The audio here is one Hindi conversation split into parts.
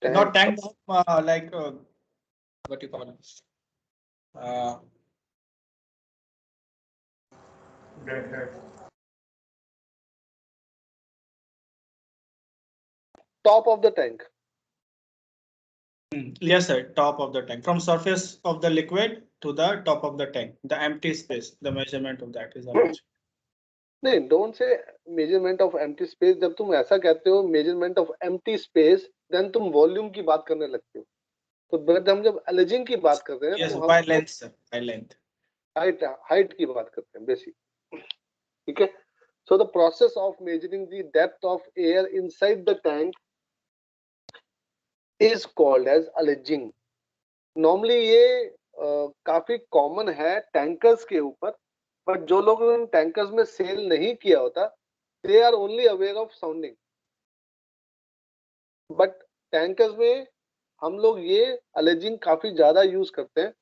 Not tank, like what you call it? Top of the tank. Yes, sir. Top of the tank, from surface of the liquid to the top of the tank, the empty space, the measurement of that is allowed. नहीं, don't say measurement of empty space. जब तुम ऐसा कहते हो measurement of empty space, then तुम volume की बात करने लगते हो. तो हम जब alleging की बात करते हैं yes, तो by हम length, sir, by length. height की बात करते हैं basic. ठीक है. So the process of measuring the depth of air inside the tank is called as alleging. Normally ये काफी common है tankers के ऊपर, but जो लोग इन tankers में sail नहीं किया होता, they are only aware of sounding. But tankers में हम लोग ये alleging काफी ज्यादा use करते हैं,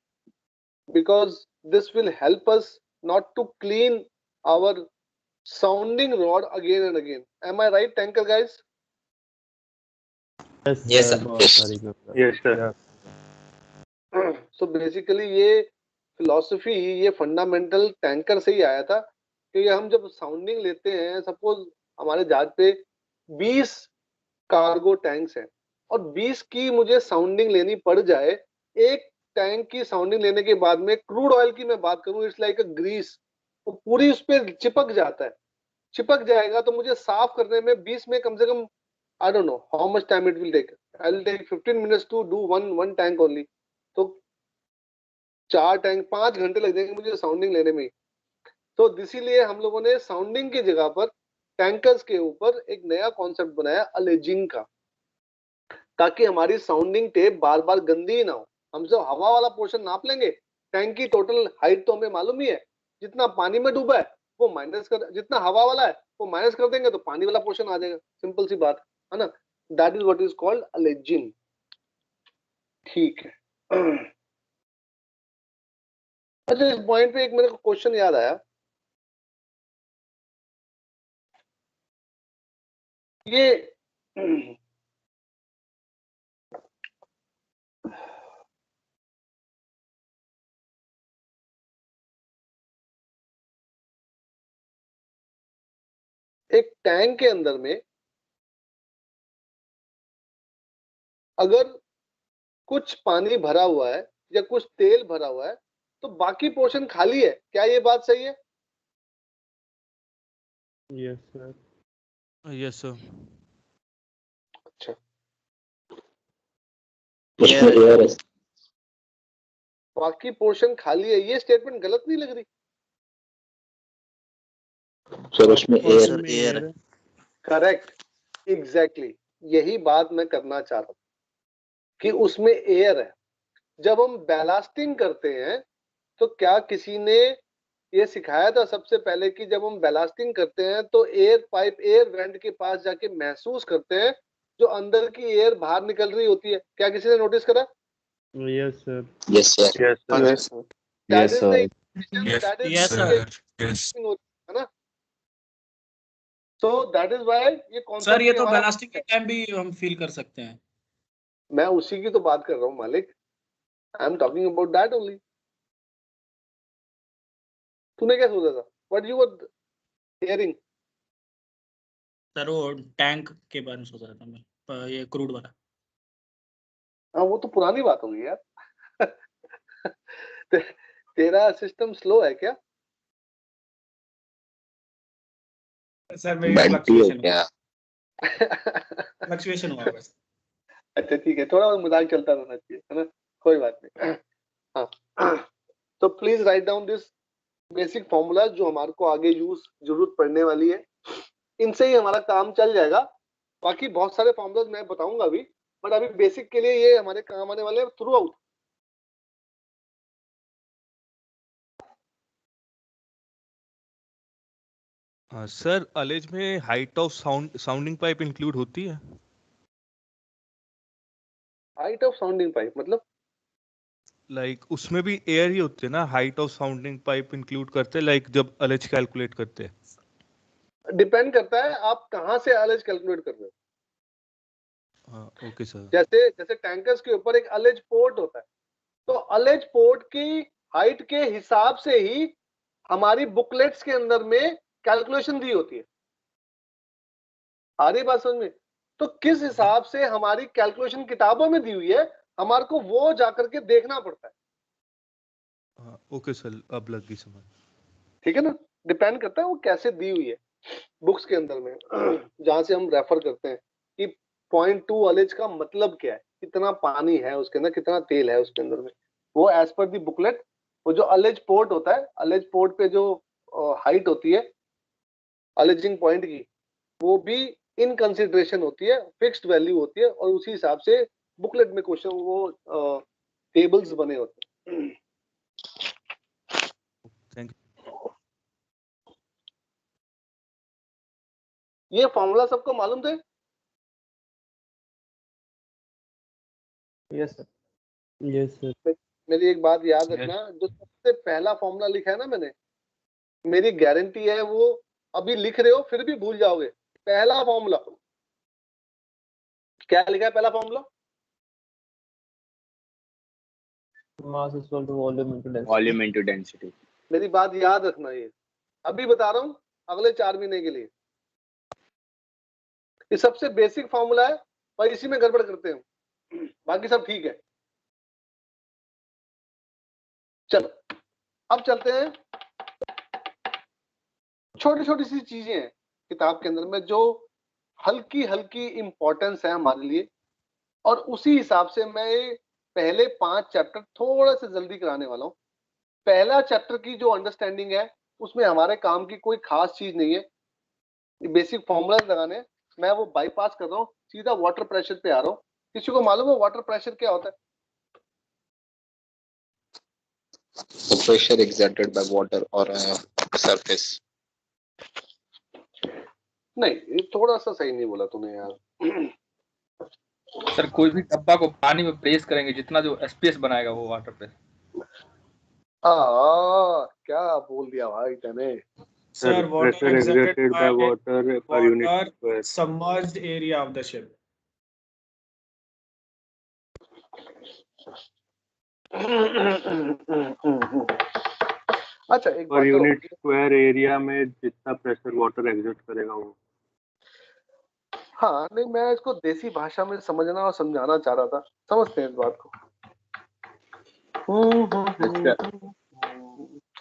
because this will help us not to clean our sounding rod again and again. Am I right, tanker guys? Yes, sir. Yes, sir. So basically ये philosophy, ये fundamental tanker से ही आया था कि हम जब sounding लेते हैं, suppose हमारे जहाज पे 20 कार्गो टैंक्स हैं और 20 की मुझे साउंडिंग लेनी पड़ जाए, एक टैंक की साउंडिंग लेने के बाद में क्रूड ऑयल की मैं बात करूं, इट्स लाइक अ ग्रीस, वो पूरी उस पे चिपक जाता है. चिपक जाएगा तो मुझे साफ करने में 20 में कम से कम, I don't know how much time it will take, I will take 15 minutes to do one tank only. तो 4 टैंक 5 घंटे लग जाएंगे मुझे साउंडिंग लेने में. तो इसीलिए हम लोगों ने साउंडिंग की जगह पर टैंकर्स के ऊपर एक नया कॉन्सेप्ट बनाया अलेजिंग का, ताकि हमारी साउंडिंग टेप बार बार गंदी ना हो. हम जब हवा वाला पोर्शन नाप लेंगे, टैंक की टोटल हाइट तो हमें मालूम ही है, जितना पानी में डूबा है वो माइनस कर, जितना हवा वाला है वो माइनस कर देंगे तो पानी वाला पोर्शन आ जाएगा. सिंपल सी बात है ना. That is what is called alleging. ठीक है. अच्छा, इस पॉइंट पे एक मेरे को क्वेश्चन याद आया. ये एक टैंक के अंदर में अगर कुछ पानी भरा हुआ है या कुछ तेल भरा हुआ है तो बाकी पोर्शन खाली है, क्या ये बात सही है? Yes, sir. Yes, sir. अच्छा, उसमें एयर है बाकी पोर्शन खाली है, ये स्टेटमेंट गलत नहीं लग रही? सर, उसमें air Sir, air. Correct, exactly यही बात मैं करना चाह रहा हूं कि उसमें एयर है. जब हम बैलास्टिंग करते हैं तो क्या किसी ने ये सिखाया था सबसे पहले कि जब हम बैलास्टिंग करते हैं तो एयर पाइप, एयर वेंट के पास जाके महसूस करते हैं जो अंदर की एयर बाहर निकल रही होती है? क्या किसी ने नोटिस करा? Yes, sir. Yes sir Yes, sir. Yes, sir. That yes is sir the indication, Yes, that is Yes, the sir. indication होती है ना. So that is why ये सर कॉन्सेप्ट ये तो बैलास्टिंग के टाइम भी हम फील कर सकते हैं. मैं उसी की तो बात कर रहा हूँ मालिक. I am talking about that only. तूने क्या सोचा था? What you were hearing? Sir वो टैंक के बारे में सोच रहा था मैं, ये क्रूड वाला. हाँ, वो तो पुरानी बात होगी यार. तेरा सिस्टम स्लो है क्या? सर मेरी बैंटी हो फ्लक्चुएशन क्या? फ्लक्चुएशन हुआ बस. अच्छा ठीक है, थोड़ा मजाक चलता रहना चाहिए, है ना. कोई बात नहीं. हाँ, तो please write down this basic formula जो हमारे को आगे जरूरत पड़ने वाली है. इनसे ही हमारा काम चल जाएगा. बाकी बहुत सारे फॉर्मूलाज मैं बताऊंगा अभी, बट अभी बेसिक के लिए ये हमारे काम आने वाले हैं थ्रू आउट. सर, अलेज में height of sounding pipe include होती है? हाइट ऑफ साउंडिंग पाइप मतलब? लाइक उसमें भी एयर ही होती है ना, height of sounding pipe include करते हैं लाइक जब अलेज कैलकुलेट करते हैं. डिपेंड करता है आप कहां से एलएच कैलकुलेट कर रहे हो. हाँ ओके सर। जैसे जैसे टैंकर्स के ऊपर एक अलेज पोर्ट होता है, तो अलेज पोर्ट की हाइट के हिसाब से ही हमारी बुकलेट्स के अंदर में कैलकुलेशन दी होती है। आ रही बात समझ में? तो किस हिसाब से हमारी कैलकुलेशन किताबों में दी हुई है, हमारे को वो जाकर के देखना पड़ता है। हाँ ओके सर, अब लग गई समझ। ठीक है ना, डिपेंड करता है वो कैसे दी हुई है बुक्स के अंदर में जहां से हम रेफर करते हैं कि 0.2 अलेज का मतलब क्या है, कितना पानी है उसके अंदर, कितना तेल है उसके अंदर में, वो एज पर दी बुकलेट। वो जो अलेज पोर्ट होता है, अलेज पोर्ट पे जो हाइट होती है अलेजिंग पॉइंट की, वो भी इन कंसिडरेशन होती है, फिक्स्ड वैल्यू होती है, और उसी हिसाब से बुकलेट में क्वेश्चन वो टेबल्स बने होते हैं। थैंक ये फॉर्मूला सबको मालूम थे? Yes sir. Yes sir. मेरी एक बात याद रखना, जो सबसे पहला फॉर्मूला लिखा है ना मैंने, मेरी गारंटी है वो अभी लिख रहे हो फिर भी भूल जाओगे। पहला फॉर्मूला क्या लिखा है? पहला formula mass is equal to volume into density. Volume into density. मेरी बात याद रखना, ये अभी बता रहा हूं अगले 4 महीने के लिए। ये सबसे बेसिक फॉर्मूला है और इसी में गड़बड़ करते हैं, बाकी सब ठीक है। चलो अब चलते हैं, छोटी छोटी सी चीजें हैं किताब के अंदर में जो हल्की हल्की इंपॉर्टेंस है हमारे लिए, और उसी हिसाब से मैं ये पहले 5 चैप्टर थोड़ा से जल्दी कराने वाला हूं। पहला चैप्टर की जो अंडरस्टैंडिंग है उसमें हमारे काम की कोई खास चीज नहीं है, बेसिक फॉर्मूला लगाने, मैं वो बाईपास कर रहा हूँ, सीधा वाटर प्रेशर पे आ रहा हूँ। किसी को मालूम है वाटर प्रेशर क्या होता है? The pressure exerted by water or a surface. नहीं, ये थोड़ा सा सही नहीं बोला तूने यार। सर कोई भी डब्बा को पानी में प्रेस करेंगे, जितना जो स्पेस बनाएगा वो वाटर प्रेस। क्या बोल दिया भाई तूने? Sir, water pressure exerted exerted by by water per unit water square. submerged area of the ship. अच्छा एक पर बात यूनिट करो, स्क्वायर एरिया में जितना प्रेशर वाटर एग्जर्ट करेगा वो। हाँ नहीं, मैं इसको देसी भाषा में समझना और समझाना चाह रहा था, समझते हैं इस बात को।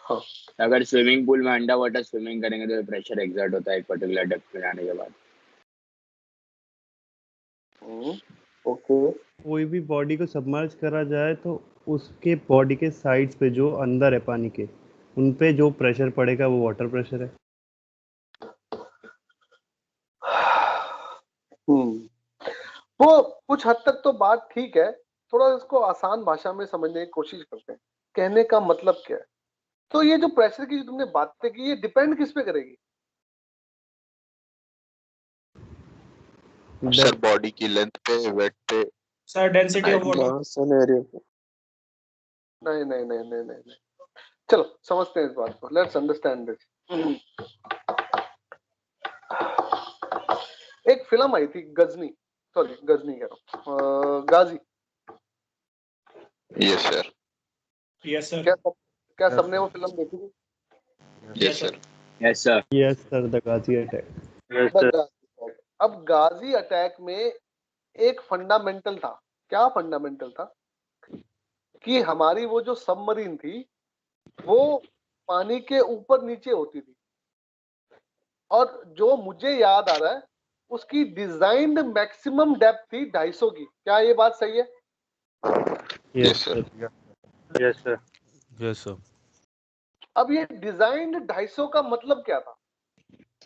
हाँ अगर स्विमिंग पूल में अंडर वाटर स्विमिंग करेंगे तो प्रेशर एक्सर्ट होता है एक पर्टिकुलर डेप्थ पे जाने के बाद। ओके, कोई भी बॉडी को सबमर्ज करा जाए तो उसके बॉडी के साइड्स पे जो अंदर है पानी के, उन पे जो प्रेशर पड़ेगा वो वाटर प्रेशर है। वो कुछ हद तक तो बात ठीक है, थोड़ा इसको आसान भाषा में समझने की कोशिश करते हैं। कहने का मतलब क्या है? तो ये जो प्रेशर की जो तुमने बातें की, ये डिपेंड किस पे करेगी? सर बॉडी की लेंथ पे, वेट पे, Sir, density of water. नहीं नहीं नहीं नहीं नहीं नहीं, चलो समझते हैं इस बात को, लेट्स अंडरस्टैंड दिस। एक फिल्म आई थी गजनी, सॉरी गजनी कह रहा हूँ, Ghazi. Yes sir. Yes, sir. क्या सबने वो फिल्म देखी थी? Yes sir. Yes sir. Yes sir, the Ghazi attack. The Ghazi Attack। अब गाजी अटैक में एक फंडामेंटल था। क्या फंडामेंटल था? कि हमारी वो जो सबमरीन थी वो पानी के ऊपर नीचे होती थी, और जो मुझे याद आ रहा है उसकी डिजाइन्ड मैक्सिमम डेप्थ थी 250 की। क्या ये बात सही है? Yes sir. Yes sir. Yes sir. अब ये डिजाइन्ड 250 का मतलब क्या था?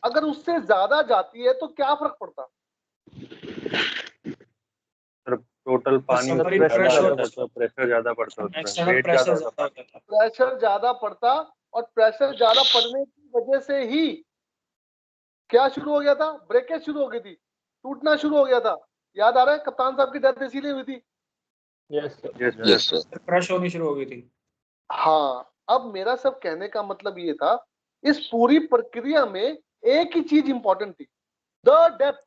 अगर उससे ज्यादा जाती है तो क्या फर्क पड़ता? टोटल पानी में submarine प्रेशर pressure ज्यादा पड़ता है उसमें, external वेट pressure ज्यादा ज्यादा होता था. प्रेशर ज्यादा पड़ता, और प्रेशर ज्यादा पड़ने की वजह से ही क्या शुरू हो गया था? ब्रेकेज शुरू हो गई थी, टूटना शुरू हो गया था। याद आ रहा है कप्तान साहब की डेथ इसीलिए हुई थी। Yes sir. Yes sir. Crush होनी शुरू हो गई थी. हाँ, अब मेरा सब कहने का मतलब ये था, इस पूरी प्रक्रिया में एक ही चीज इंपॉर्टेंट थी, द डेप्थ।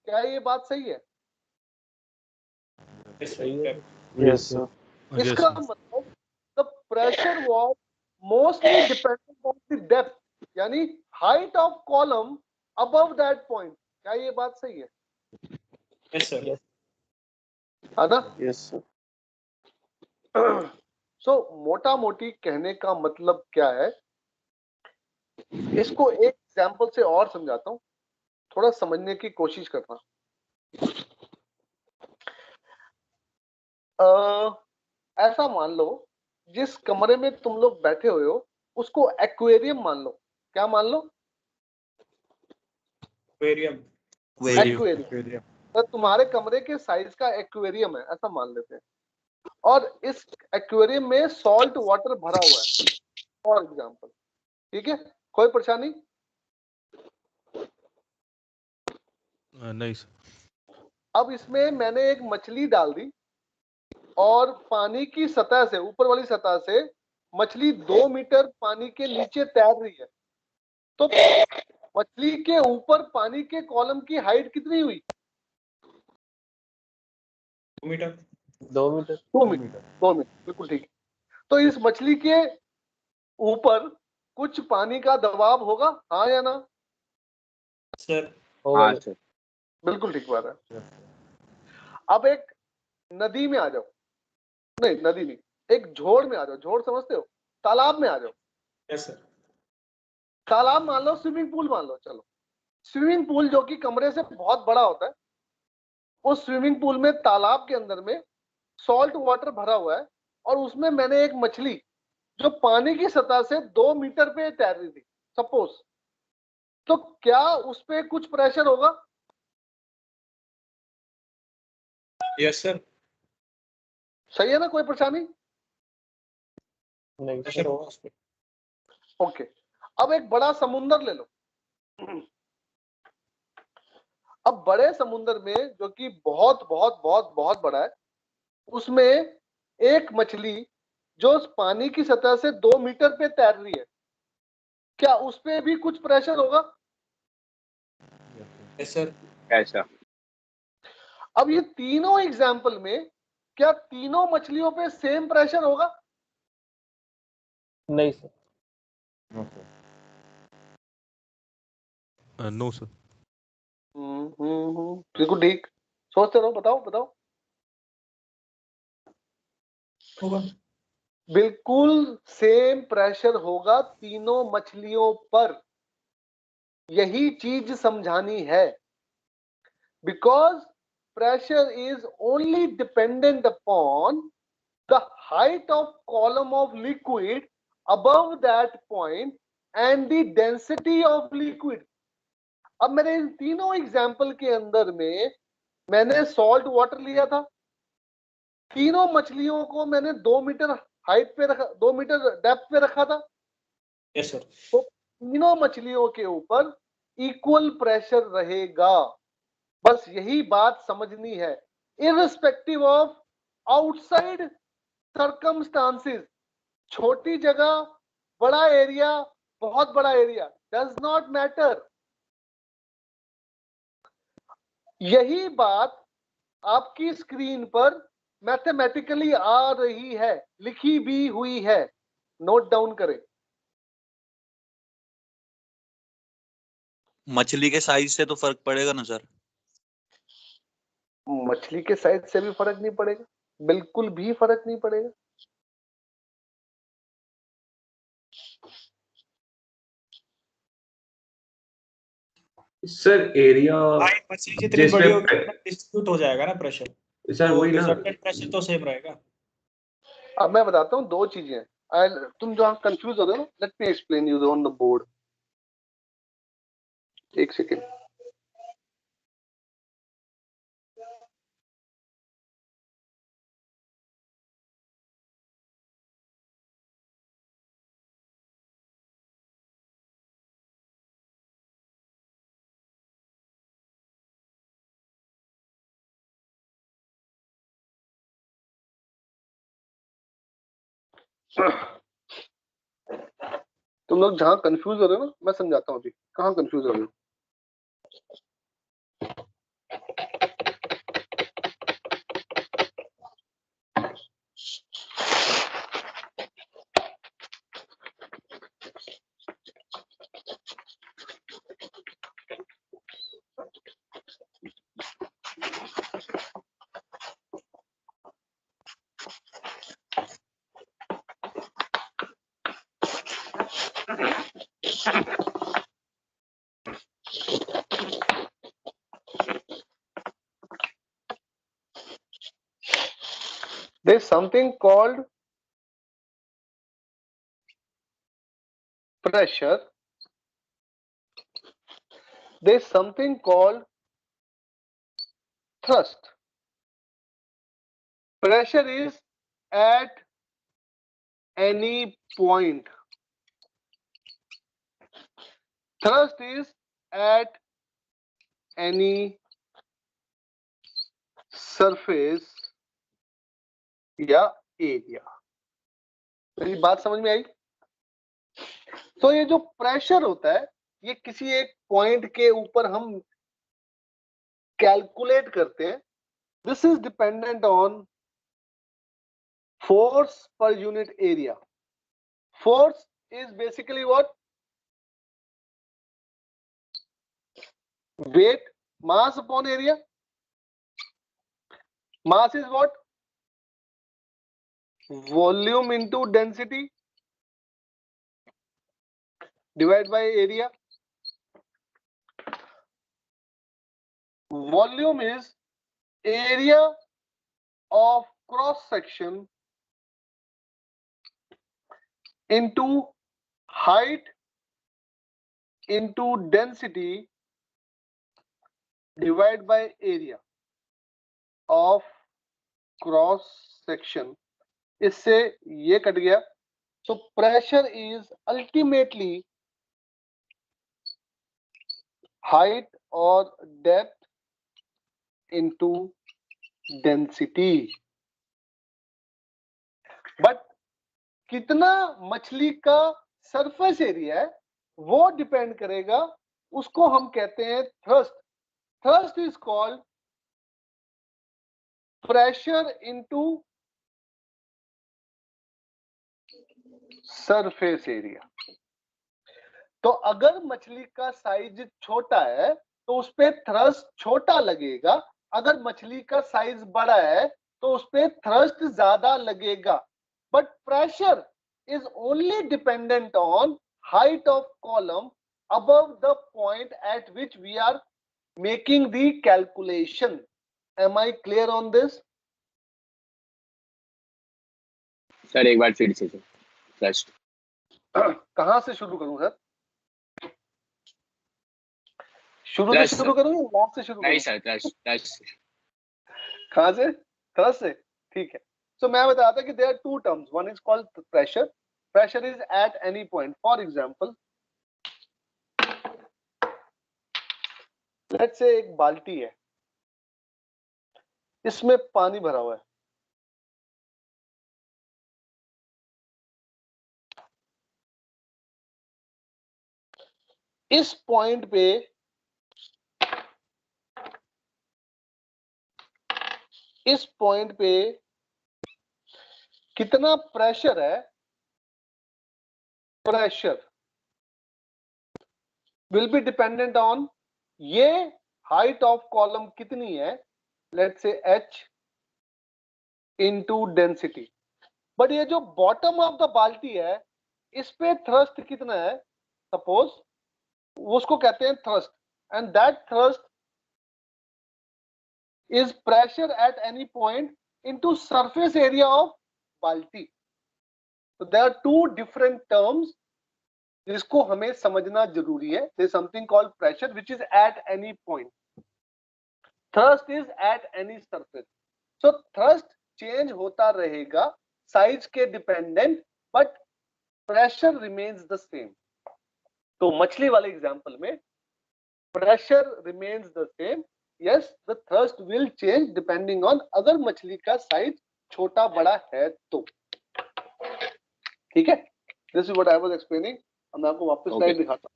क्या ये बात सही है? Yes, sir. Yes, इसका sir. मतलब the pressure was mostly dependent on the depth, यानी height of column above that point. क्या ये बात सही है? Yes, sir. है ना? Yes, sir. सो मोटा मोटी कहने का मतलब क्या है, इसको एक एग्जांपल से और समझाता हूं, थोड़ा समझने की कोशिश करना। ऐसा मान लो जिस कमरे में तुम लोग बैठे हुए हो उसको एक्वेरियम मान लो। क्या मान लो? Aquarium. एक्वेरियम। तो तुम्हारे कमरे के साइज का एक्वेरियम है, ऐसा मान लेते हैं, और इस एक्वेरियम में सॉल्ट वाटर भरा हुआ है फॉर एग्जांपल। ठीक है, कोई परेशानी? नहीं सर. अब इसमें मैंने एक मछली डाल दी और पानी की सतह से, ऊपर वाली सतह से मछली 2 मीटर पानी के नीचे तैर रही है, तो मछली के ऊपर पानी के कॉलम की हाइट कितनी हुई? 2 मीटर. 2 मीटर. 2 मीटर. 2 मीटर, बिल्कुल ठीक। तो इस मछली के ऊपर कुछ पानी का दबाव होगा, हाँ या ना? Sir. हाँ सर. बिल्कुल ठीक बात है। अब एक नदी में आ जाओ, नहीं नदी नहीं, एक झोड़ में आ जाओ। झोड़ समझते हो? तालाब में आ जाओ। Yes, sir. तालाब मान लो, स्विमिंग पूल मान लो। चलो, स्विमिंग पूल जो कि कमरे से बहुत बड़ा होता है, उस स्विमिंग पूल में तालाब के अंदर में सॉल्ट वाटर भरा हुआ है और उसमें मैंने एक मछली जो पानी की सतह से 2 मीटर पे तैर रही थी सपोज, तो क्या उस पे कुछ प्रेशर होगा? Yes, sir. सही है ना? कोई परेशानी? नहीं Pressure सर. होगा उस पे. ओके। अब एक बड़ा समुंदर ले लो। अब बड़े समुंदर में, जो कि बहुत बहुत बहुत बहुत बड़ा है, उसमें एक मछली जो उस पानी की सतह से 2 मीटर पे तैर रही है, क्या उस पे भी कुछ प्रेशर होगा? Yes, sir. ऐसा. अब ये तीनों एग्जाम्पल में क्या तीनों मछलियों पे सेम प्रेशर होगा? नहीं सर. No sir. बिल्कुल ठीक। सोचते रहो, बताओ बताओ। होगा. बिल्कुल सेम प्रेशर होगा तीनों मछलियों पर। यही चीज समझानी है, because pressure is only dependent upon the height of column of liquid above that point and the density of liquid. अब मेरे इन तीनों एग्जाम्पल के अंदर में मैंने सॉल्ट वाटर लिया था, तीनों मछलियों को मैंने 2 मीटर हाइट पे रखा, 2 मीटर डेप्थ पे रखा था। Yes, sir. तो तीनों मछलियों के ऊपर इक्वल प्रेशर रहेगा। बस यही बात समझनी है, इररिस्पेक्टिव ऑफ आउटसाइड सर्कमस्टांसेस। छोटी जगह, बड़ा एरिया, बहुत बड़ा एरिया, डज नॉट मैटर। यही बात आपकी स्क्रीन पर मैथमेटिकली आ रही है, लिखी भी हुई है, नोट डाउन करें। मछली के साइज से तो फर्क पड़ेगा ना सर? मछली के साइज से भी फर्क नहीं पड़ेगा, बिल्कुल भी फर्क नहीं पड़ेगा। सर एरिया हाइट मछली जितनी बड़ी जिसमें होगी उतना डिस्ट्रीब्यूट हो जाएगा ना प्रेशर, सर तो वही ना, रिजल्टेंट प्रेशर तो सेम रहेगा. अब मैं बताता हूँ दो चीजें। तुम जो कंफ्यूज हो रहे हो, let me explain you on the board. एक सेकेंड। तुम लोग जहां कंफ्यूज हो रहे हो ना, मैं समझाता हूँ अभी कहाँ कंफ्यूज हो रहे हो। There's something called pressure. There's something called thrust. Pressure is at any point. Thrust is at any surface या एरिया। मेरी बात समझ में आई? तो ये जो प्रेशर होता है ये किसी एक पॉइंट के ऊपर हम कैलकुलेट करते हैं। This is dependent on force per unit area. Force is basically what? Weight, mass upon area. Mass is what? Volume into density divide by area. Volume is area of cross section into height into density divided by area of cross section. इससे ये कट गया। So pressure is ultimately height or depth into density। But कितना मछली का सरफेस एरिया है वो डिपेंड करेगा, उसको हम कहते हैं thrust. Thrust is called pressure into surface area. तो अगर मछली का साइज छोटा है तो उस पे थ्रस्ट छोटा लगेगा, अगर मछली का साइज बड़ा है तो उस पे थ्रस्ट ज्यादा लगेगा। But pressure is only dependent on height of column above the point at which we are making the calculation. Am I clear on this? Sir एक बार फिर से सर, थ्रस्ट कहां से शुरू करूं सर? शुरू से शुरू करूं या लास्ट से शुरू नहीं करूं? सर, थ्रस्ट थ्रस्ट कहां से? थ्रस्ट से, ठीक है। So मैं बता रहा था कि there are two terms. One is called pressure. Pressure is at any point. For example, let's say एक बाल्टी है, इसमें पानी भरा हुआ है। इस पॉइंट पे कितना प्रेशर है? Pressure will be dependent on ये हाइट ऑफ कॉलम कितनी है, let's say h into density. But ये जो बॉटम ऑफ द बाल्टी है इस पे थ्रस्ट कितना है, सपोज उसको कहते हैं thrust, and that thrust is pressure at any point into surface area of balti. So there are two different terms जिसको हमें समझना जरूरी है। There is something called pressure which is at any point. Thrust is at any surface. So thrust change होता रहेगा size के dependent, but pressure remains the same. तो मछली वाले एग्जांपल में pressure remains the same. Yes, the thrust will change depending on अगर मछली का साइज छोटा बड़ा है तो। ठीक है, this is what I was explaining. अब मैं आपको वापस स्लाइड दिखाता हूँ।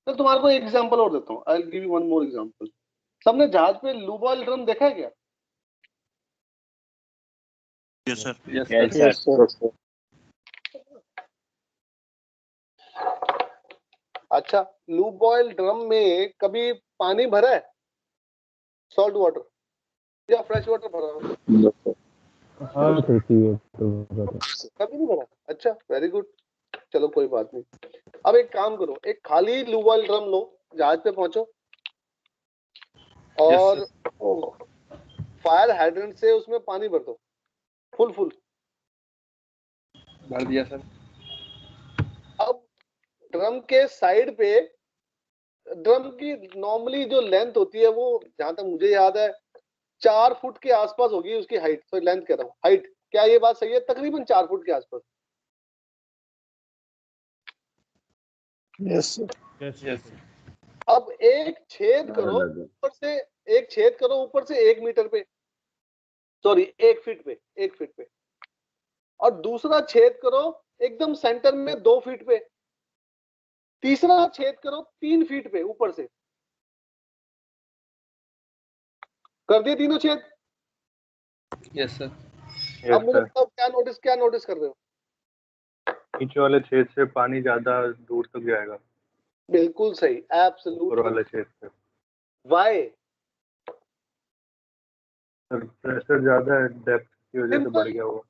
तो तुम्हारे को एक एग्जांपल और देता हूँ। I will give you one more example. सबने जहाज पे लूब ऑयल ड्रम देखा है क्या? Yes sir. Yes sir. अच्छा, लूब ऑयल ड्रम में कभी पानी भरा है? सॉल्ट वाटर या फ्रेश वाटर भरा हो? हाँ तो कभी नहीं भरा? अच्छा, वेरी गुड, चलो कोई बात नहीं। अब एक काम करो, एक खाली लूवाल ड्रम लो, जहाज पे पहुंचो और फायर हाइड्रेंट से उसमें पानी भर दो, फुल भर दिया सर। अब ड्रम के साइड पे, ड्रम की नॉर्मली जो लेंथ होती है वो जहां तक मुझे याद है 4 फुट के आसपास होगी उसकी हाइट, तो लेंथ कह रहा हूँ, हाइट, क्या ये बात सही है? तकरीबन 4 फुट के आसपास। यस यस अब एक छेद करो ऊपर से, एक छेद करो ऊपर से 1 मीटर पे, सॉरी 1 फीट पे, 1 फीट पे, और दूसरा छेद करो एकदम सेंटर में 2 फीट पे, तीसरा छेद करो 3 फीट पे ऊपर से। कर दिए तीनों छेद? Yes sir. अब मुझे बताओ क्या नोटिस कर रहे हो? नीचे वाले छेद से पानी ज्यादा दूर तक जाएगा, बिल्कुल सही, ऊपर एब्सोल्युटली। वाले छेद से। वाई? सर प्रेशर ज्यादा है, डेप्थ की वजह से बढ़ गया होगा।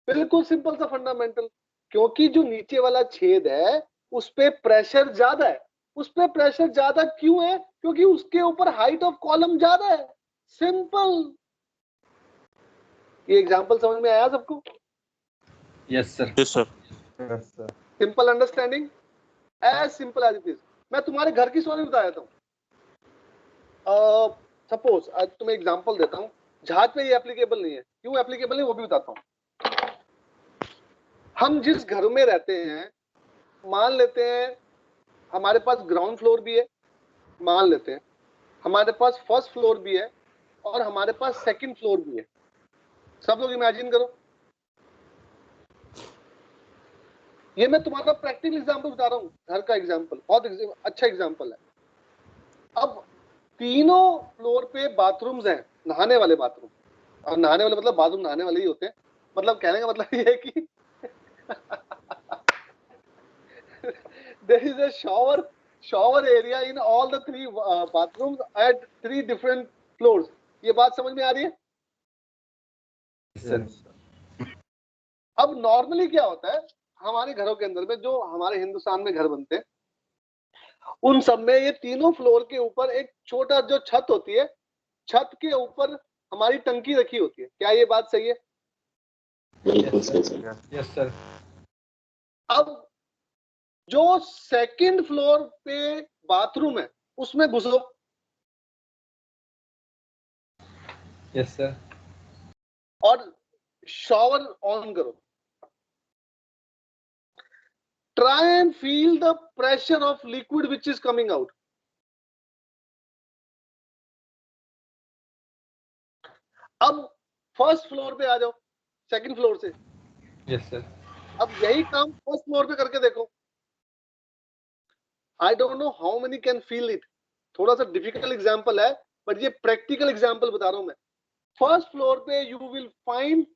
बिल्कुल सिंपल सा फंडामेंटल, क्योंकि जो नीचे वाला छेद है उस पे प्रेशर ज्यादा है। उस पे प्रेशर ज्यादा क्यों है? क्योंकि उसके ऊपर हाइट ऑफ कॉलम ज्यादा है, सिंपल। ये एग्जांपल समझ में आया सबको? Yes sir. Yes sir. Simple understanding, as simple as it is. मैं तुम्हारे घर की स्टोरी बता देता हूँ। सपोज आज तुम्हें एग्जांपल देता हूँ, जहाज पे ये एप्लीकेबल नहीं है, क्यों एप्लीकेबल नहीं वो भी बताता हूँ। हम जिस घर में रहते हैं, मान लेते हैं हमारे पास ग्राउंड फ्लोर भी है, मान लेते हैं हमारे पास फर्स्ट फ्लोर भी है, और हमारे पास सेकंड फ्लोर भी है। सब लोग इमेजिन करो, ये मैं तुम्हारा प्रैक्टिकल एग्जांपल बता रहा हूँ, घर का एग्जांपल, बहुत अच्छा एग्जांपल है। अब तीनों फ्लोर पे बाथरूम्स हैं, नहाने वाले बाथरूम, और नहाने वाले मतलब बाथरूम नहाने वाले ही होते हैं, मतलब कहने का मतलब ये है कि there is a shower area in all the 3 bathrooms at 3 different floors। ये बात समझ में आ रही है? अब नॉर्मली क्या होता है हमारे घरों के अंदर में, जो हमारे हिंदुस्तान में घर बनते हैं उन सब में ये तीनों फ्लोर के ऊपर एक छोटा जो छत होती है, छत के ऊपर हमारी टंकी रखी होती है। क्या ये बात सही है? Yes sir. अब जो सेकंड फ्लोर पे बाथरूम है उसमें घुसो, यस सर। और शॉवर ऑन करो। Try and feel the pressure of liquid which is coming out. अब फर्स्ट फ्लोर पे आ जाओ सेकंड फ्लोर से। Yes sir. अब यही काम फर्स्ट फ्लोर पे करके देखो। आई don't know how many can feel it, थोड़ा सा डिफिकल्ट एग्जांपल है, बट ये प्रैक्टिकल एग्जांपल बता रहा हूं मैं। फर्स्ट फ्लोर पे you will find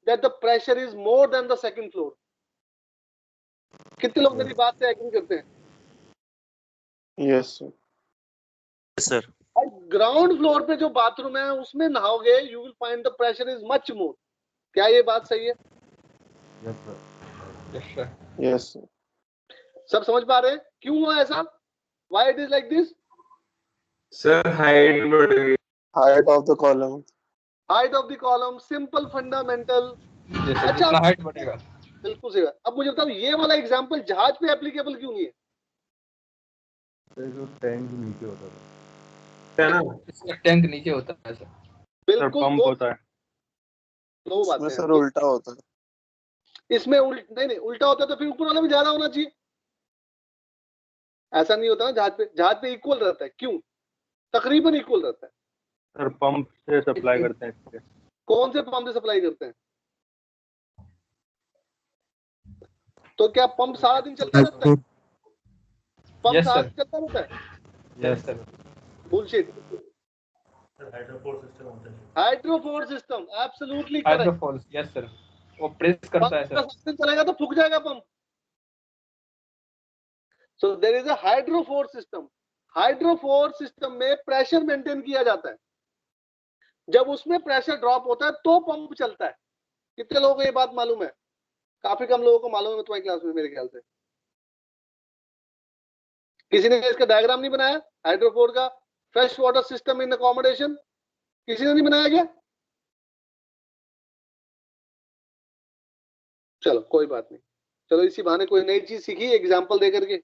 that the pressure is more than the second floor. कितने लोग मेरी बात से एग्री करते हैं? Yes sir. और ग्राउंड फ्लोर पे जो बाथरूम है उसमें नहाओगे, you will find the pressure is much more. क्या ये बात सही है? Yes sir. यस सब समझ पा रहे हैं क्यों हुआ ऐसा? Why it is like this? Sir height बढ़ गई, height of the column. Height of the column, simple fundamental. Yes sir. अच्छा, जितना हाइट बढ़ेगा। बिल्कुल सही बात। अब मुझे बताओ ये वाला एग्जांपल जहाज पे एप्लीकेबल क्यों नहीं है? जो टैंक नीचे होता था है ना? इसका टैंक नीचे होता है सर। बिल्कुल, पंप होता है, दो बातें इसमें हैं। सर उल्टा होता है। इसमें नहीं उल्टा होता तो फिर ऊपर वाला भी ज्यादा होना चाहिए। ऐसा नहीं होता ना, जहाज पे इक्वल रहता है। क्यों? तकरीबन इक्वल रहता है। सर पंप से सप्लाई करते हैं इसके। कौन से पंप से सप्लाई करते हैं? तो क्या पंप सारा दिन चलता रहता है? पंप Yes, सारा sir. दिन चलता रहता है? Yes sir. Bullshit. Hydrophore system, absolutely correct. Hydrophores, yes sir. वो प्रेस करता है सर। पंप चलेगा तो फूक जाएगा pump. So there is a hydrophore system. Hydrophore system में प्रेशर मेंटेन किया जाता है। जब उसमें प्रेशर ड्रॉप होता है तो पंप चलता है। कितने लोगों को ये बात मालूम है? काफी कम लोगों को मालूम है तुम्हारी क्लास में मेरे ख्याल से। किसी ने इसका डायग्राम नहीं बनाया हाइड्रोफोर का? Fresh water system in accommodation किसी ने नहीं बनाया क्या? चलो कोई बात नहीं, चलो इसी बहाने कोई नई चीज सीखी एग्जांपल दे करके।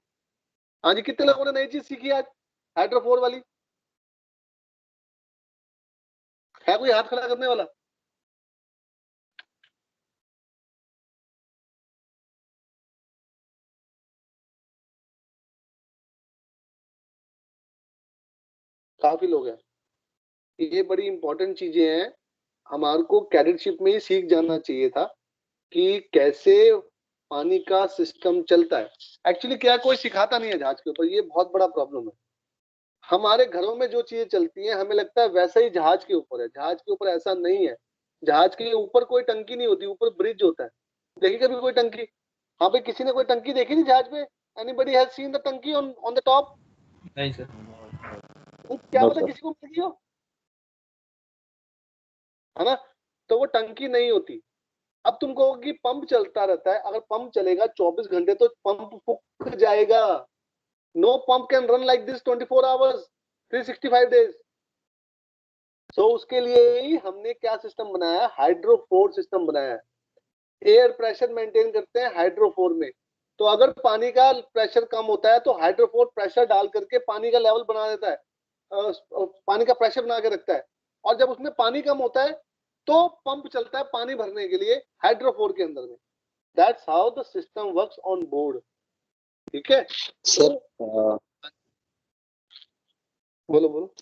हाँ जी, कितने लोगों ने नई चीज सीखी आज हाइड्रोफोर वाली? है कोई हाथ खड़ा करने वाला? काफी लोग हैं। ये बड़ी इंपॉर्टेंट चीजें हैं, हमारे को कैडेटशिप में ही सीख जाना चाहिए था कि कैसे पानी का सिस्टम चलता है। एक्चुअली क्या कोई सिखाता नहीं है जहाज के ऊपर, ये बहुत बड़ा प्रॉब्लम है। हमारे घरों में जो चीजें चलती हैं हमें लगता है वैसा ही जहाज के ऊपर है, जहाज के ऊपर ऐसा नहीं है। जहाज के ऊपर कोई टंकी नहीं होती, ऊपर ब्रिज होता है। देखी कभी कोई टंकी? हाँ भाई, किसी ने कोई टंकी देखी थी जहाज पे? एनीबडी हैज सीन द टंकी ऑन द टॉप? नहीं सर। क्या पता किसी को मिल गई हो, है ना? तो वो टंकी नहीं होती। अब तुम कहोगे कि पंप चलता रहता है, अगर पंप चलेगा 24 घंटे तो पंप फूक जाएगा। No pump can run like this 24 hours 365 days. सो उसके लिए ही हमने क्या सिस्टम बनाया? हाइड्रोफोर सिस्टम बनाया है। एयर प्रेशर मेंटेन करते हैं हाइड्रोफोर में। तो अगर पानी का प्रेशर कम होता है तो हाइड्रोफोर प्रेशर डाल करके पानी का लेवल बना देता है, पानी का प्रेशर बना के रखता है। और जब उसमें पानी कम होता है तो पंप चलता है पानी भरने के लिए हाइड्रोफोर के अंदर में। That's how the system works on board. ठीक है सर बोलो बोलो।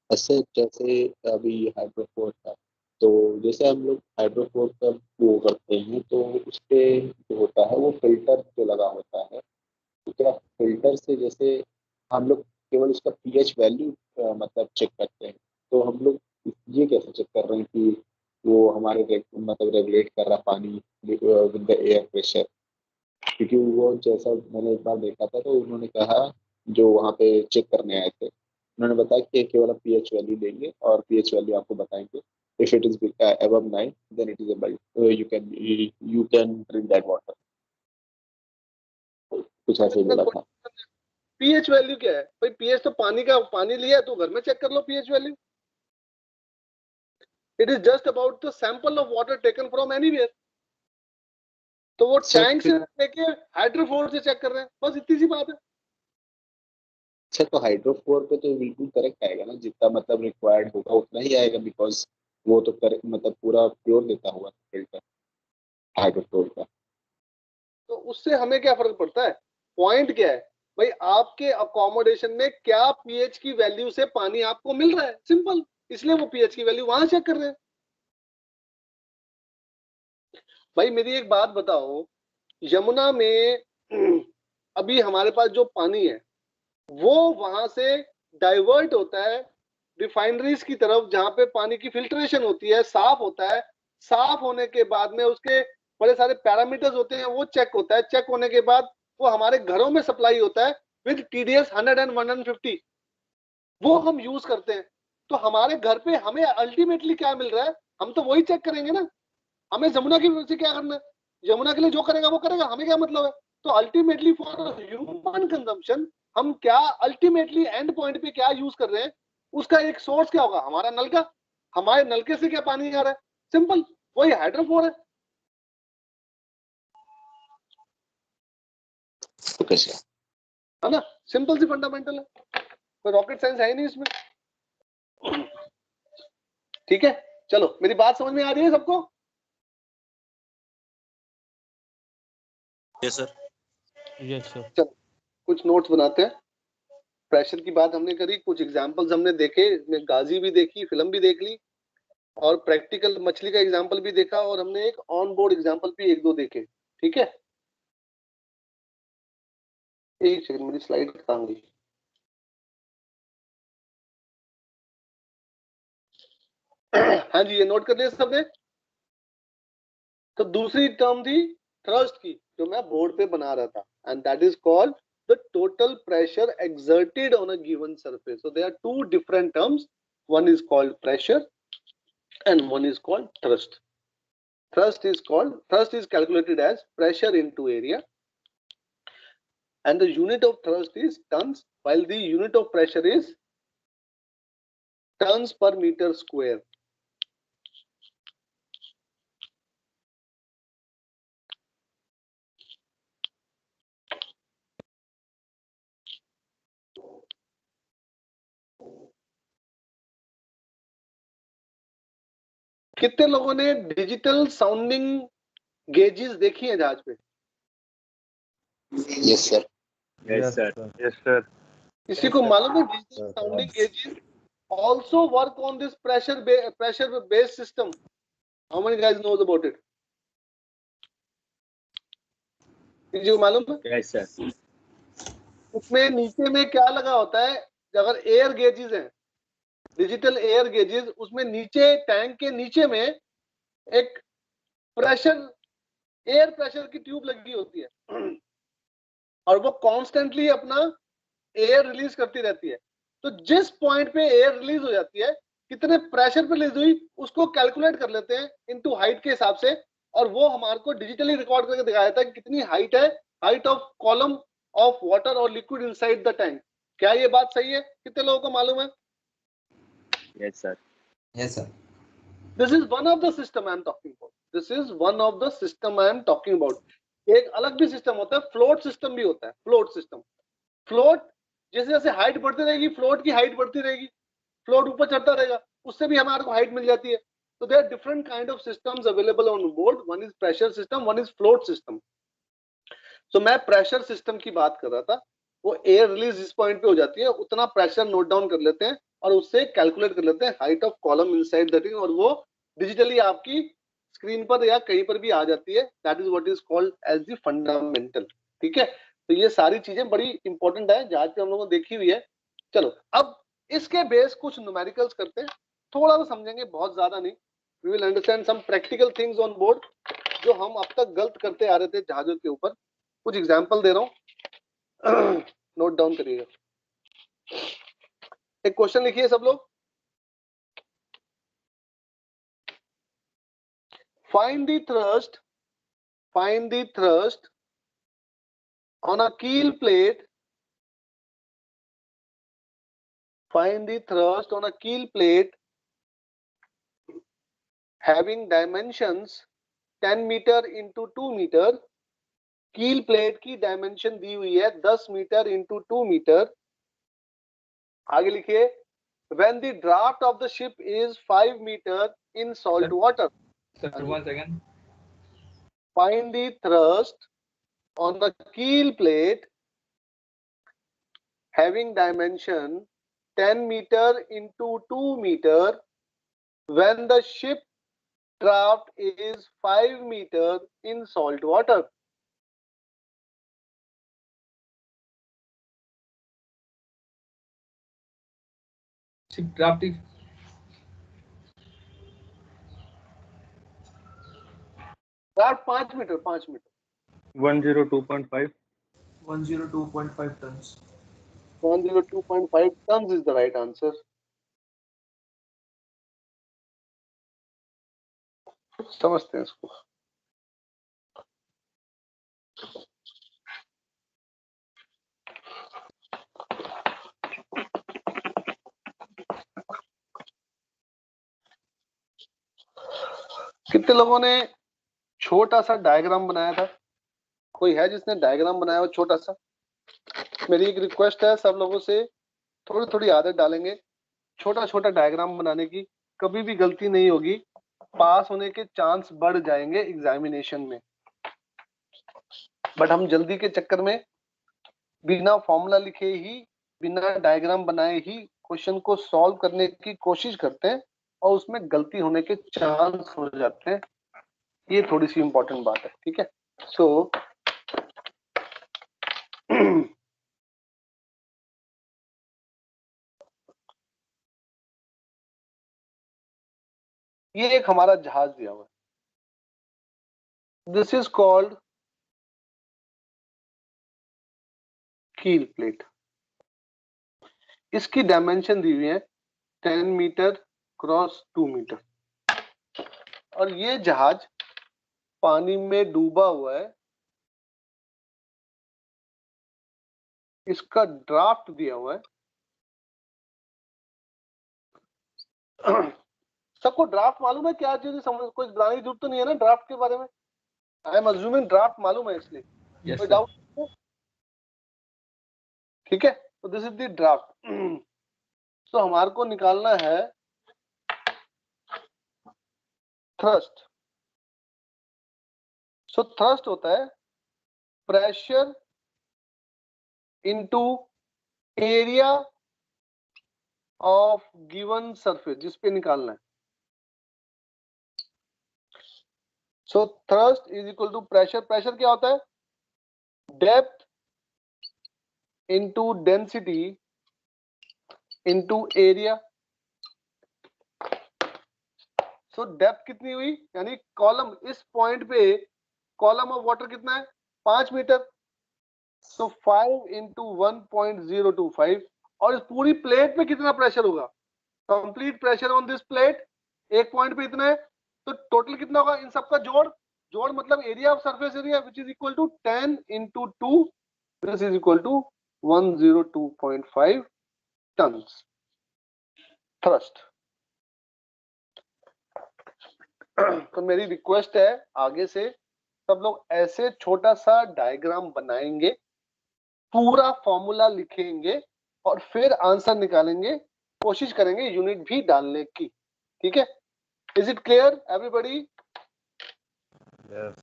ऐसे जैसे अभी हाइड्रोफोर था, तो जैसे हम लोग हाइड्रोफोर का वो करते हैं तो उसपे जो होता है वो फिल्टर जो लगा होता है, तो क्या फिल्टर से जैसे हम लोग केवल उसका पीएच वैल्यू मतलब चेक करते हैं, तो हम लोग ये कैसे चेक कर रहे हैं कि वो हमारे मतलब रेगुलेट कर रहा पानी विद द एयर प्रेशर? क्योंकि वो जैसा मैंने एक बार देखा था तो उन्होंने कहा, जो वहाँ पे चेक करने आए थे उन्होंने बताया कि केवल आप पीएच वैल्यू देंगे और पीएच वैल्यू आपको बताएंगे। If it is above 9 then it is able you can drink that water। कुछ ऐसे ही बोला था। पीएच वैल्यू क्या है भाई? पीएच तो पानी का, पानी लिया है तो घर में चेक कर लो pH value. It is just about the sample of water taken from anywhere. तो वो टैंक से लेके हाइड्रोफोर से चेक कर रहे हैं, बस इतनी सी बात है। अच्छा, तो हाइड्रोफोर पे तो बिल्कुल करेक्ट आएगा ना, जितना मतलब रिक्वायर्ड होगा उतना ही आएगा, बिकॉज वो तो करेक्ट मतलब पूरा प्योर देता हुआ फिल्टर हाइड्रोफोर का। तो उससे हमें क्या फर्क पड़ता है? पॉइंट क्या है भाई? आपके अकोमोडेशन में क्या पीएच की वैल्यू से पानी आपको मिल रहा है, सिंपल। इसलिए वो पीएच की वैल्यू वहां चेक कर रहे हैं। भाई मेरी एक बात बताओ, यमुना में अभी हमारे पास जो पानी है वो वहां से डाइवर्ट होता है रिफाइनरीज की तरफ, जहां पे पानी की फिल्ट्रेशन होती है, साफ होता है। साफ होने के बाद में उसके बड़े सारे पैरामीटर्स होते हैं, वो चेक होता है। चेक होने के बाद वो हमारे घरों में सप्लाई होता है विद TDS 100 and 150। वो हम यूज करते हैं। तो हमारे घर पे हमें अल्टीमेटली क्या मिल रहा है, हम तो वही चेक करेंगे ना। हमें यमुना की वजह से क्या करना है? यमुना के लिए जो करेगा वो करेगा, हमें क्या मतलब है? तो अल्टीमेटली फॉर ह्यूमन कंजम्पशन हम क्या अल्टीमेटली एंड पॉइंट पे क्या यूज कर रहे हैं, उसका एक सोर्स क्या होगा? हमारा नलका। हमारे नलके से क्या पानी आ रहा है? सिंपल, वही हाइड्रोफोर है। तो कैसे? है ना? सिंपल सी फंडामेंटल है, कोई रॉकेट साइंस है ही नहीं इसमें। ठीक है, चलो मेरी बात समझ में आ रही है सबको? Yes sir. Yes sir. चलो कुछ नोट्स बनाते हैं। प्रेशर की बात हमने करी, कुछ एग्जांपल्स हमने देखे, इसमें गाजी भी देखी, फिल्म भी देख ली, और प्रैक्टिकल मछली का एग्जांपल भी देखा, और हमने एक ऑन बोर्ड एग्जांपल भी एक दो देखे। ठीक है, एक सेकंड मेरी स्लाइड कहाँ गई? हाँ जी, ये नोट कर लिया सबने? तो दूसरी टर्म थी थ्रस्ट की, जो मैं बोर्ड पे बना रहा था, and that is called the total pressure exerted on a given surface. So there are two different terms. One is called pressure and one is called thrust. Thrust is calculated as pressure into area, and the unit of thrust is tons, while the unit of pressure is tons per meter square. कितने लोगों ने डिजिटल साउंडिंग गेजेस देखी है जहाज पे? Yes sir. Yes sir. Yes sir. किसी को मालूम है digital sounding gauges also work on this pressure based system? How many guys knows about it? किसी को मालूम है? Yes sir. उसमें नीचे में क्या लगा होता है? अगर एयर गेजेस हैं, डिजिटल एयर गेजेस, उसमें नीचे टैंक के नीचे में एक एयर प्रेशर की ट्यूब लगी होती है और वो कॉन्स्टेंटली अपना एयर रिलीज करती रहती है। तो जिस पॉइंट पे एयर रिलीज हो जाती है, कितने प्रेशर पे रिलीज हुई, उसको कैलकुलेट कर लेते हैं इनटू हाइट के हिसाब से, और वो हमारे को डिजिटली रिकॉर्ड करके दिखाया जाता है कि कितनी हाइट है, height of column of water और लिक्विड इनसाइड द टैंक। क्या ये बात सही है? कितने लोगों को मालूम है? Yes sir. Yes sir. This is one of the system I am talking about. This is one of the system I am talking about. एक अलग भी सिस्टम होता है, फ्लोट सिस्टम भी होता है। फ्लोट सिस्टम, फ्लोट जैसे जैसे हाइट बढ़ती रहेगी, फ्लोट की हाइट बढ़ती रहेगी, फ्लोट ऊपर चढ़ता रहेगा, उससे भी हमारे को हाइट मिल जाती है। तो there are different kind of systems available on board. One is pressure system, one is float system. So मैं प्रेशर सिस्टम की बात कर रहा था। वो एयर रिलीज जिस पॉइंट पे हो जाती है, उतना प्रेशर नोट डाउन कर लेते हैं और उससे कैलकुलेट कर लेते हैं height of column inside the thing, और वो डिजिटली आपकी स्क्रीन पर या कहीं पर भी आ जाती है। That is what is called as the fundamental. ठीक है, तो ये सारी चीजें बड़ी इंपॉर्टेंट है, जहाज पे हम लोगों ने देखी हुई है। चलो अब इसके बेस कुछ न्यूमेरिकल्स करते हैं, थोड़ा सा समझेंगे, बहुत ज्यादा नहीं। We will understand some practical things on board जो हम अब तक गलत करते आ रहे थे जहाजों के ऊपर। कुछ एग्जाम्पल दे रहा हूं, नोट डाउन करिएगा। एक क्वेश्चन लिखिए सब लोग। Find the thrust on a keel plate. Find the thrust on a keel plate having dimensions 10 meter into 2 meter. कील प्लेट की डायमेंशन दी हुई है 10 मीटर इंटू 2 मीटर। आगे लिखिए, when the draft of the ship is 5 meter in salt water. Sir, 1 second. Find the thrust on the keel plate having dimension 10 meter into 2 meter when the ship draft is 5 meter in salt water. Ship draft is draft 5 meter 102.5 102.5 tons. 102.5 tons is the right answer. समझते हैं इसको। कितने लोगों ने छोटा सा डायग्राम बनाया था? कोई है जिसने डायग्राम बनाया हो छोटा सा? मेरी एक रिक्वेस्ट है सब लोगों से, थोड़ी थोड़ी आदत डालेंगे छोटा छोटा डायग्राम बनाने की, कभी भी गलती नहीं होगी, पास होने के चांस बढ़ जाएंगे एग्जामिनेशन में। बट हम जल्दी के चक्कर में बिना फॉर्मूला लिखे ही, बिना डायग्राम बनाए ही क्वेश्चन को सॉल्व करने की कोशिश करते हैं और उसमें गलती होने के चांस हो जाते हैं। ये थोड़ी सी इंपॉर्टेंट बात है, ठीक है। सो ये एक हमारा जहाज दिया हुआ है, दिस इज कॉल्ड कील प्लेट। इसकी डायमेंशन दी हुई है 10 मीटर क्रॉस 2 मीटर। और ये जहाज पानी में डूबा हुआ है, इसका ड्राफ्ट दिया हुआ है। सबको ड्राफ्ट मालूम है क्या चीज, समझ कोई बताने की जरूरत तो नहीं है ना ड्राफ्ट के बारे में? आई एम अज्यूमिंग ड्राफ्ट मालूम है, इसलिए यस कोई सर। डाउट? ठीक है, तो दिस इज द ड्राफ्ट। तो हमारे को निकालना है थ्रस्ट। सो थ्रस्ट होता है pressure into area of given surface, जिस पे निकालना है। So thrust is equal to pressure. Pressure क्या होता है? Depth into density into area. So depth कितनी हुई, यानी कॉलम इस पॉइंट पे कॉलम ऑफ वाटर कितना है? 5 मीटर। सो 5 इंटू 1.025। और इस पूरी प्लेट पे कितना प्रेशर होगा? Complete pressure on this plate एक पॉइंट पे इतना है, तो टोटल कितना होगा इन सबका जोड़? जोड़ मतलब area of surface area which is equal to 10 into 2, this is equal to 102.5 tons thrust. तो मेरी रिक्वेस्ट है आगे से सब लोग ऐसे छोटा सा डायग्राम बनाएंगे, पूरा फॉर्मूला लिखेंगे और फिर आंसर निकालेंगे, कोशिश करेंगे यूनिट भी डालने की। ठीक है, is it clear everybody? Yes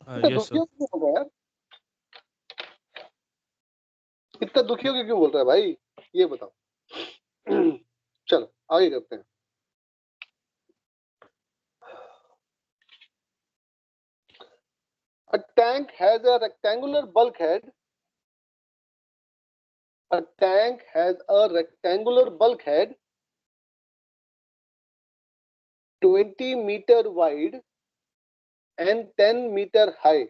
yes दुखी हो क्यों बोल रहा है यार? इतना दुखी हो क्यों बोल रहा है भाई, ये बताओ। चलो आगे करते हैं। A tank has a rectangular bulkhead. A tank has a rectangular bulkhead 20 meter wide and 10 meter high.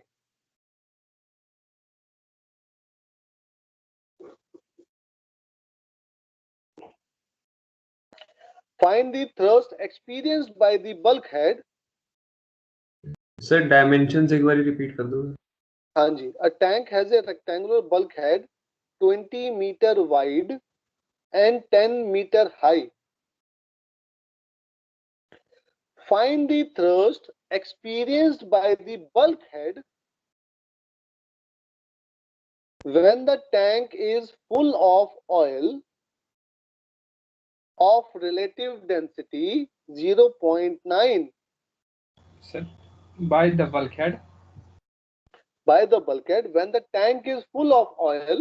Find the thrust experienced by the bulkhead. Sir dimensions एक बार रिपीट कर दो। हाँ जी, a tank has a rectangular bulkhead 20 meter wide and 10 meter high. Find the thrust experienced by the bulkhead when the tank is full of oil of relative density 0.9. Sir by the bulkhead. By the bulkhead when the tank is full of oil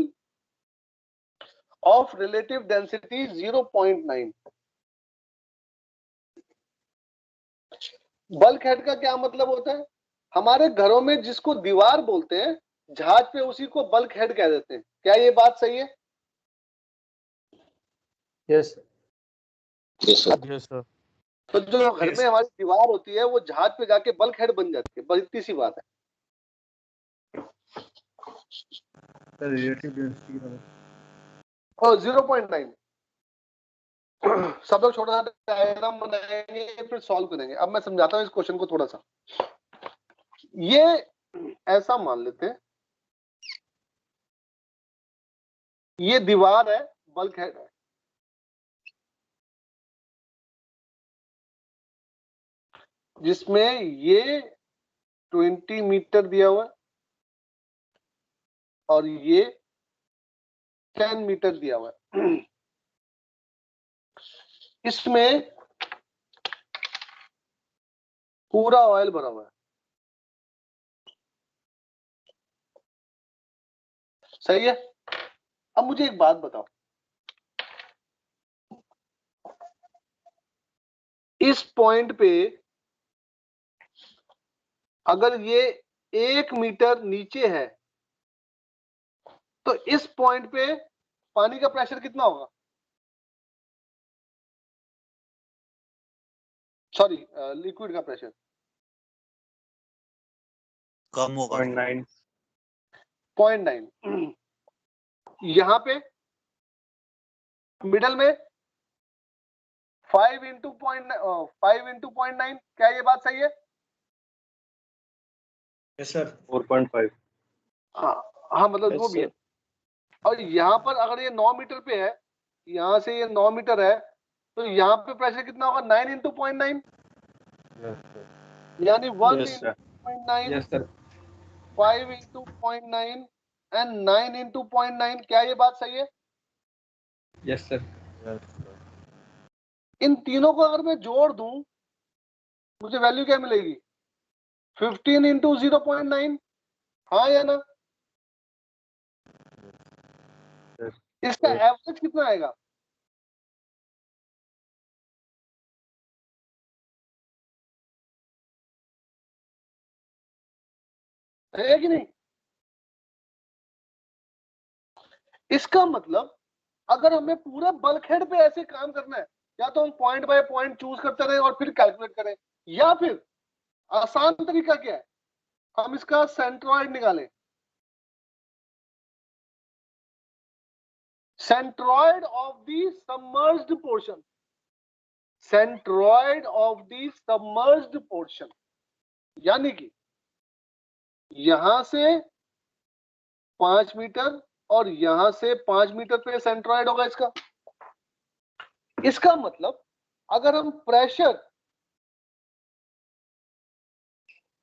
of relative density 0.9. Bulkhead का क्या मतलब होता है? हमारे घरों में जिसको दीवार बोलते हैं, जहाज पे उसी को बल्कहेड कह देते हैं। क्या ये बात सही है? Yes yes sir. Yes sir. तो जो घर में हमारी दीवार होती है वो जहाज पे जाके बल्कहेड बन जाती है, बस इतनी सी बात है। रिलेटिव डेंसिटी और 0.9 सब लोग छोटा सा डायग्राम बनाएंगे फिर सॉल्व करेंगे। अब मैं समझाता हूँ इस क्वेश्चन को थोड़ा सा। ये ऐसा मान लेते हैं, ये दीवार है, बल्कहेड है। जिसमें ये 20 मीटर दिया हुआ है और ये 10 मीटर दिया हुआ है। इसमें पूरा ऑयल भरा हुआ है, सही है। अब मुझे एक बात बताओ, इस पॉइंट पे अगर ये 1 मीटर नीचे है तो इस पॉइंट पे पानी का प्रेशर कितना होगा? सॉरी, लिक्विड का प्रेशर कम होगा 0.9 0.9। यहां पे मिडल में 5 इंटू 0.9, क्या ये बात सही है? Yes sir. 4.5। हाँ मतलब Yes, वो भी है। sir. और यहाँ पर अगर ये 9 मीटर पे है, यहाँ से ये 9 मीटर है, तो यहाँ पे प्रेशर कितना होगा? 9 इंटू 0.9, यानी 1 Yes, sir. Into 0.9, yes sir 5 into 0.9 and 9 into 0.9, क्या ये बात सही है? यस सर इन तीनों को अगर मैं जोड़ दूं, मुझे वैल्यू क्या मिलेगी? 15 इंटू 0.9, हाँ या ना? इसका एवरेज कितना आएगा? है कि नहीं? इसका मतलब अगर हमें पूरा बल्क हेड पे ऐसे काम करना है, या तो हम पॉइंट बाय पॉइंट चूज करते रहे और फिर कैलकुलेट करें, या फिर आसान तरीका क्या है, हम इसका सेंट्रॉइड निकालें। Centroid of the submerged portion, centroid of the submerged portion, यानी कि यहां से 5 मीटर और यहां से 5 मीटर पे सेंट्रॉइड होगा इसका। इसका मतलब अगर हम प्रेशर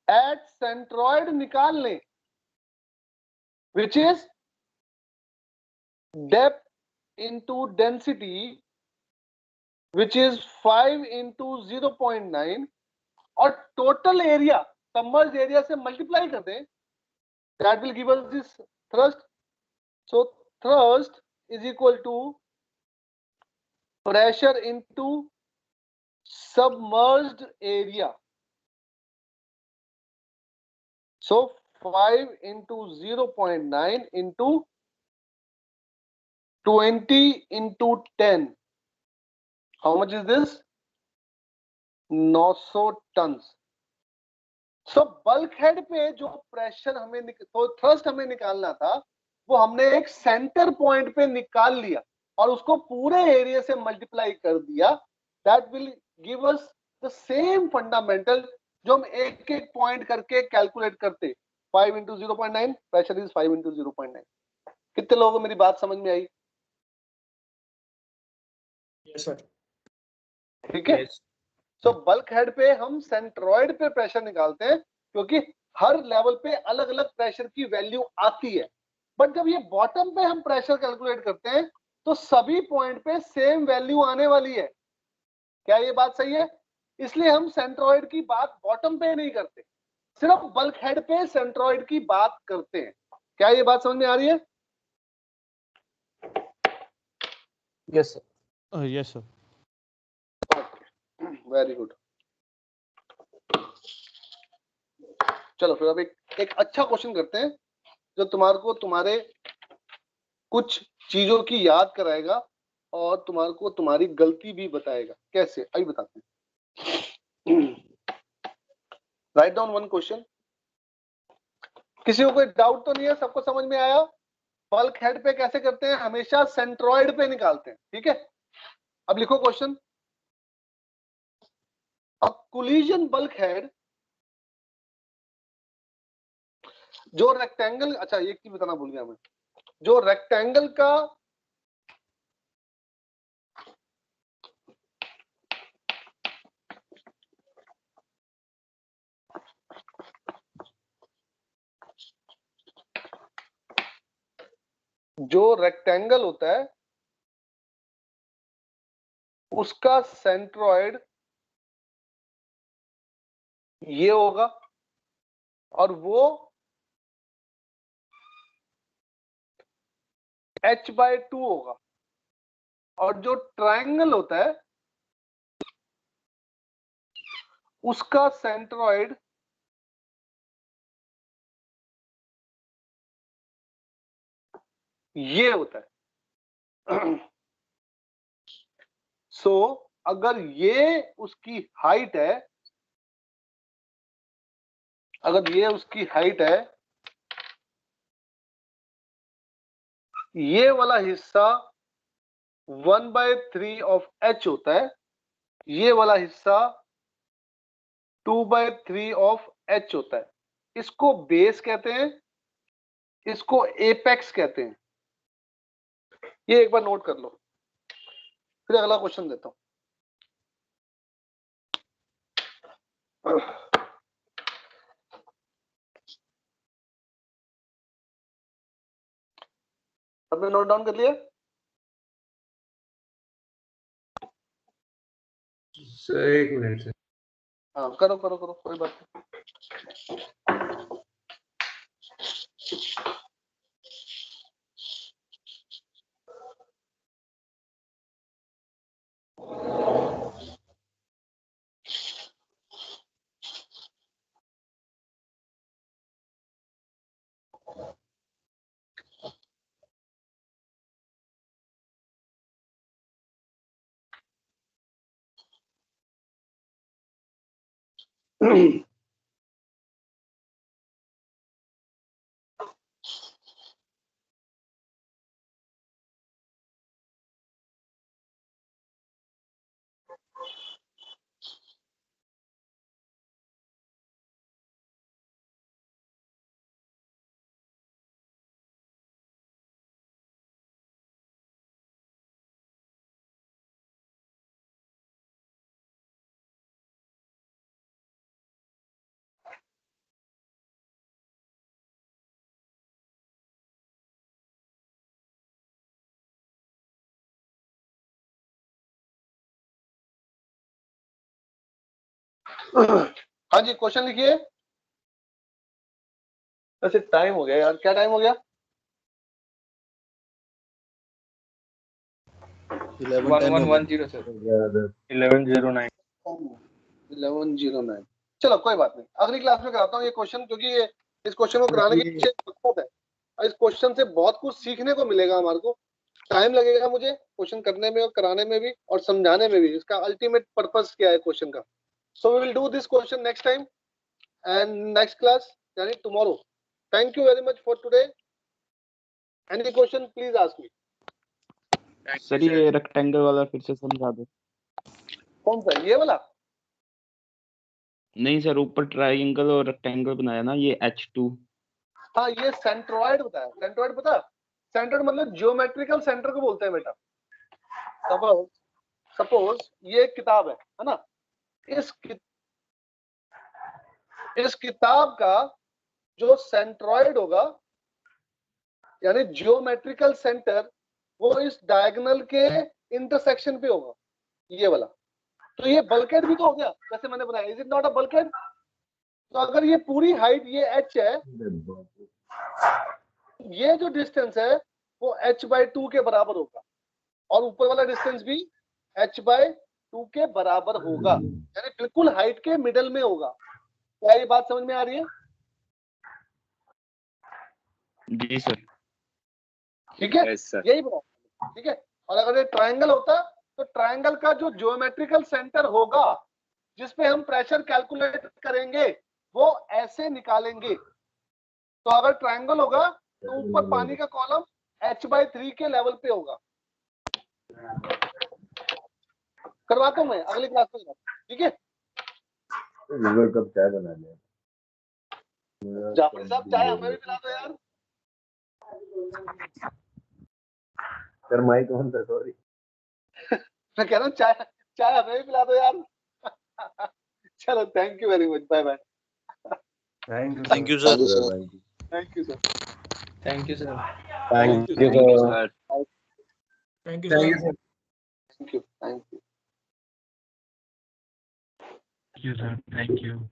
एट सेंट्रॉइड निकाल लें, which is depth into density, which is 5 into 0.9, और टोटल एरिया सबमर्ज्ड एरिया से मल्टीप्लाई कर दें, that will give us this thrust. So thrust is equal to pressure into submerged area. So 5 into 0.9 into 20 into 10. How much is this? 900 tons. So bulk head पे जो प्रेशर हमें तो थ्रस्ट हमें निकालना था, वो हमने एक सेंटर पॉइंट पे निकाल लिया और उसको पूरे एरिया से मल्टीप्लाई कर दिया। That will give us the same fundamental जो हम एक एक पॉइंट करके कैलकुलेट करते। 5 इंटू 0.9, प्रेशर इज 5 इंटू 0.9। कितने लोगों को मेरी बात समझ में आई? Yes, sir. ठीक है। तो बल्क हेड पे हम सेंट्रॉइड पे प्रेशर निकालते हैं, क्योंकि हर लेवल पे अलग अलग प्रेशर की वैल्यू आती है। बट जब ये बॉटम पे हम प्रेशर कैलकुलेट करते हैं, तो सभी पॉइंट पे सेम वैल्यू आने वाली है। क्या ये बात सही है? इसलिए हम सेंट्रॉइड की बात बॉटम पे नहीं करते, सिर्फ बल्क हेड पे सेंट्रॉइड की बात करते हैं। क्या ये बात समझ में आ रही है? Yes sir. Yes sir. Very good. चलो फिर अब एक अच्छा क्वेश्चन करते हैं जो तुम्हारे कुछ चीजों की याद कराएगा और तुम्हारी गलती भी बताएगा। कैसे, अभी बताते हैं। Write down one question. किसी को कोई डाउट तो नहीं है? सबको समझ में आया? बल्क हेड पे कैसे करते हैं? हमेशा सेंट्रॉइड पे निकालते हैं। ठीक है, अब लिखो क्वेश्चन। अ कोलिजन बल्क हेड जो रेक्टेंगल, अच्छा एक चीज बताना भूल गया मैं, जो रेक्टेंगल का होता है उसका सेंट्रॉइड ये होगा और वो h/2 होगा, और जो ट्रायंगल होता है उसका सेंट्रॉइड ये होता है। सो अगर ये उसकी हाइट है, ये वाला हिस्सा 1/3 ऑफ h होता है, ये वाला हिस्सा 2/3 ऑफ H होता है। इसको बेस कहते हैं, इसको एपेक्स कहते हैं। ये एक बार नोट कर लो, फिर अगला क्वेश्चन देता हूं। सबने नोट डाउन कर लिया? सर एक मिनट सर। हाँ करो करो करो, कोई बात नहीं। हाँ जी, क्वेश्चन लिखिए। वैसे टाइम हो गया यार, क्या टाइम हो गया? 1110 सर। 1109। 1109। चलो कोई बात नहीं, अगली क्लास में कराता हूँ ये क्वेश्चन, क्योंकि ये इस क्वेश्चन को कराने के पीछे मकसद है। और इस क्वेश्चन से बहुत कुछ सीखने को मिलेगा हमारे को। टाइम लगेगा मुझे क्वेश्चन करने में और कराने में भी और समझाने में भी। इसका अल्टीमेट पर्पस क्या है क्वेश्चन का। So we will do this question next time and next class, यानी tomorrow. Thank you very much for today. Any question please ask me. Sir ये रेक्टेंगल वाला फिर से समझा दो। कौन सा, ये वाला? नहीं सर, ऊपर ट्रायंगल और रेक्टेंगल बनाया ना, ये H2। हाँ, ये सेंट्रॉइड होता है। सेंट्रॉइड पता? सेंट्रॉइड मतलब जियोमेट्रिकल सेंटर को बोलते हैं बेटा। सपोज ये एक किताब है ना। इस किताब का जो सेंट्रॉइड होगा, यानी जियोमेट्रिकल सेंटर, वो इस डायगोनल के इंटरसेक्शन पे होगा, ये वाला। तो ये बल्कहेड भी तो हो गया जैसे मैंने बनाया। Is it not a bulkhead? तो अगर ये पूरी हाइट ये h है, ये जो डिस्टेंस है वो h/2 के बराबर होगा, और ऊपर वाला डिस्टेंस भी h/2 के बराबर होगा, यानी बिल्कुल हाइट के मिडल में होगा। क्या ये बात समझ में आ रही है? जी सर। ठीक है, Yes, sir. यही बना। ठीक है, और अगर ये ट्रायंगल होता तो ट्रायंगल का जो ज्योमेट्रिकल सेंटर होगा जिसपे हम प्रेशर कैलकुलेट करेंगे वो ऐसे निकालेंगे। तो अगर ट्रायंगल होगा तो ऊपर पानी का कॉलम h/3 के लेवल पे होगा। करवाता हूं मैं अगली क्लास में, ठीक है? कब चाय बना लिया? जाफरी साहब, चाय हमें भी पिला दो यार। सर माइक ऑन था, सॉरी। मैं कह रहा हूँ चाय चाय हमें भी पिला दो यार। चलो, thank you very much, bye bye. Thank you sir. Thank you sir. Thank you sir. Thank you, Thank you, sir. Thank you, sir. Thank you. Thank you, sir. Thank you.